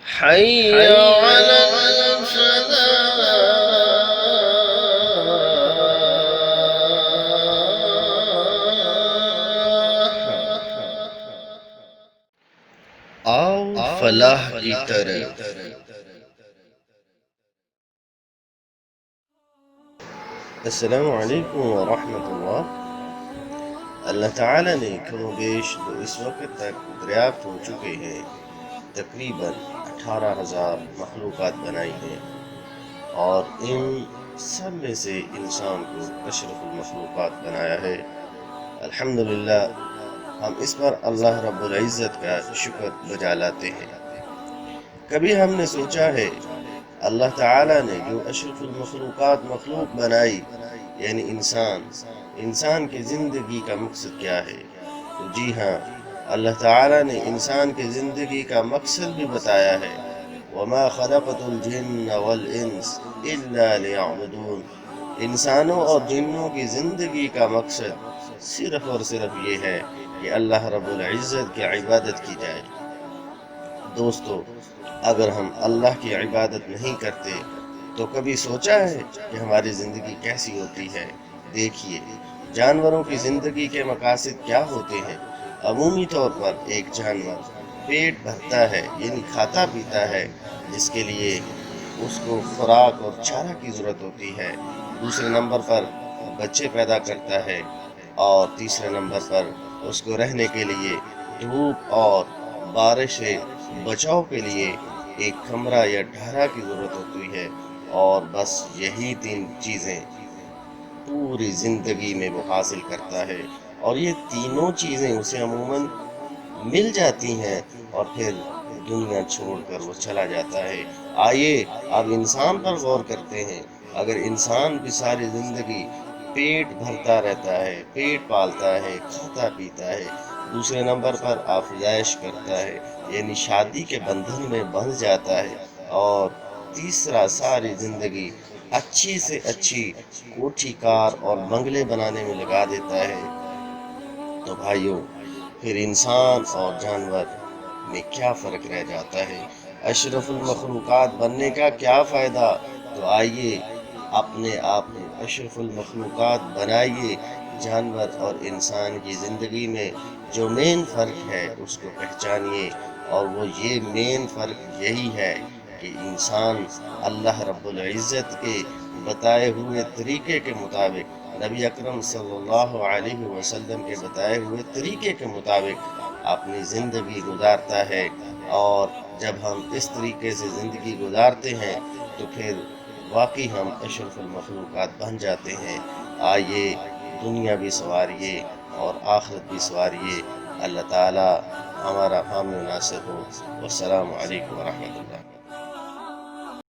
حي على الفلاح. آؤ فلاح کی طرف. السلام علیکم ورحمۃ اللہ. اللہ تعالیٰ نے کم و بیش جو اس وقت تک دریافت ہو چکے ہیں تقریباً 18,000 مخلوقات بنائی ہیں، اور ان سب میں سے انسان کو اشرف المخلوقات بنایا ہے. الحمدللہ ہم اس پر اللہ رب العزت کا شکر بجا لاتے ہیں. کبھی ہم نے سوچا ہے اللہ تعالیٰ نے جو اشرف المخلوقات مخلوق بنائی یعنی انسان کی زندگی کا مقصد کیا ہے؟ تو جی ہاں، اللہ تعالیٰ نے انسان کی زندگی کا مقصد بھی بتایا ہے. وَمَا خَلَقْتُ الْجِنَّ وَالْإِنسَ إِلَّا لِيَعْبُدُونَ. انسانوں اور جنوں کی زندگی کا مقصد صرف اور صرف یہ ہے کہ اللہ رب العزت کی عبادت کی جائے. دوستو، اگر ہم اللہ کی عبادت نہیں کرتے تو کبھی سوچا ہے کہ ہماری زندگی کیسی ہوتی ہے؟ دیکھیے، جانوروں کی زندگی کے مقاصد کیا ہوتے ہیں. عمومی طور پر ایک جانور پیٹ بھرتا ہے یعنی کھاتا پیتا ہے، جس کے لیے اس کو خوراک اور چارہ کی ضرورت ہوتی ہے. دوسرے نمبر پر بچے پیدا کرتا ہے، اور تیسرے نمبر پر اس کو رہنے کے لیے دھوپ اور بارش سے بچاؤ کے لیے ایک کمرہ یا ڈھارا کی ضرورت ہوتی ہے. اور بس یہی 3 چیزیں پوری زندگی میں وہ حاصل کرتا ہے، اور یہ تینوں چیزیں اسے عموماً مل جاتی ہیں اور پھر دنیا چھوڑ کر وہ چلا جاتا ہے. آئیے اب انسان پر غور کرتے ہیں. اگر انسان بھی ساری زندگی پیٹ بھرتا رہتا ہے، پیٹ پالتا ہے، کھاتا پیتا ہے، دوسرے نمبر پر آفزائش کرتا ہے یعنی شادی کے بندھن میں بندھ جاتا ہے، اور تیسرا ساری زندگی اچھی سے اچھی کوٹھی کار اور بنگلے بنانے میں لگا دیتا ہے، تو بھائیوں پھر انسان اور جانور میں کیا فرق رہ جاتا ہے؟ اشرف المخلوقات بننے کا کیا فائدہ؟ تو آئیے اپنے آپ کو اشرف المخلوقات بنائیے. جانور اور انسان کی زندگی میں جو مین فرق ہے اس کو پہچانیے، اور وہ یہ مین فرق یہی ہے کہ انسان اللہ رب العزت کے بتائے ہوئے طریقے کے مطابق، نبی اکرم صلی اللہ علیہ وسلم کے بتائے ہوئے طریقے کے مطابق اپنی زندگی گزارتا ہے. اور جب ہم اس طریقے سے زندگی گزارتے ہیں تو پھر واقعی ہم اشرف المخلوقات بن جاتے ہیں. آئیے دنیا بھی سنواریے اور آخرت بھی سنواریے. اللہ تعالی ہمارا حامی و ناصر ہو. والسلام علیکم ورحمۃ اللہ.